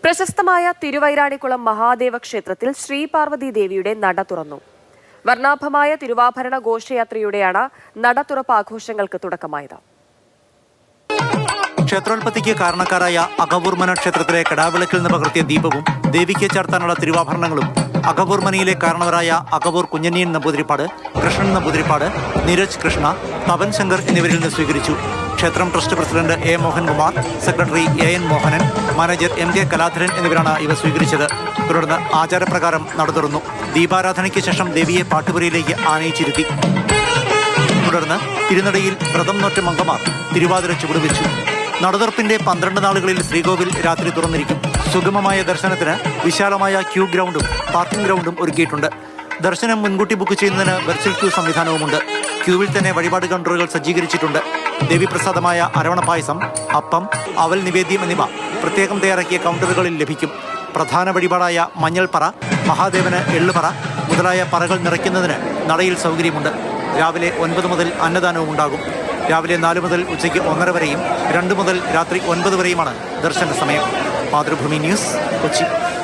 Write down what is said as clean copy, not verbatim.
പ്രശസ്തമായ തിരുവൈരാണിക്കുളം മഹാദേവ ക്ഷേത്രത്തിൽ ശ്രീപാർവതി ദേവിയുടെ നട തുറന്നു. വർണ്ണാഭമായ തിരുവാഭരണ ഘോഷയാത്രയോടെയാണ് നട തുറപ്പ് ആഘോഷങ്ങൾക്ക് തുടക്കമായത്. ക്ഷേത്രോത്പത്തിക്ക് കാരണക്കാരായ അകവൂർമന ക്ഷേത്രത്തിലെ കടാവിളക്കിൽ നിന്ന് പകർത്തിയ ദീപവും ദേവിക്ക് ചാർത്താനുള്ള തിരുവാഭരണങ്ങളും അകവൂർമനയിലെ കാരണവരായ അകവൂർ കുഞ്ഞന്നിയൻ നമ്പൂതിരിപ്പാട്, കൃഷ്ണൻ നമ്പൂതിരിപ്പാട്, നീരജ് കൃഷ്ണ, തപൻ ശങ്കർ എന്നിവരിൽ നിന്ന് സ്വീകരിച്ചു. ക്ഷേത്രം trust president A Mohankumar, secretary N Mohanan, manager MK Kaladharan എന്നിവരാണ് ഇവ സ്വീകരിച്ചത്. തുടർന്ന് ആചാരപ്രകാരം നട തുറന്നു. ദീപാരാധനയ്ക്ക് ശേഷം ദേവിയെ പാട്ടുപുരയിലേക്ക് ആനയിച്ചിരുത്തി. തുടർന്ന് തിരുനടയിൽ വ്രതം നോറ്റ മംഗമാർ തിരുവാതിര ചുവടുവെച്ചു. നടതുറപ്പിന്റെ 12 നാളുകളിൽ ശ്രീകോവിൽ രാത്രി തുറന്നിരിക്കും. സുഗമമായ ദർശനത്തിന് വിശാലമായ ക്യൂ ഗ്രൗണ്ടും പാർക്കിംഗ് ഗ്രൗണ്ടും ഒരുക്കിയിട്ടുണ്ട്. ദർശനം മുൻകൂട്ടി ബുക്ക് ചെയ്യുന്നതിന് വെർച്വൽ ക്യൂ സംവിധാനവുമുണ്ട്. ക്യൂവിൽ തന്നെ വഴിപാട് കൗണ്ടറുകൾ സജ്ജീകരിച്ചിട്ടുണ്ട്. ദേവീപ്രസാദമായ അരവണ പായസം, അപ്പം, അവൽ നിവേദ്യം എന്നിവ പ്രത്യേകം തയ്യാറാക്കിയ കൗണ്ടറുകളിൽ ലഭിക്കും. പ്രധാന വഴിപാടായ മഞ്ഞൾപ്പറ, മഹാദേവന് എള്ളുപറ മുതലായ പറകൾ നിറയ്ക്കുന്നതിന് നടയിൽ സൗകര്യമുണ്ട്. രാവിലെ 9 മുതൽ അന്നദാനവും ഉണ്ടാകും. രാവിലെ 4 മുതൽ ഉച്ചയ്ക്ക് 1:30 വരെയും 2 മുതൽ രാത്രി 9 വരെയുമാണ് ദർശന സമയം. മാതൃഭൂമി ന്യൂസ്, കൊച്ചി.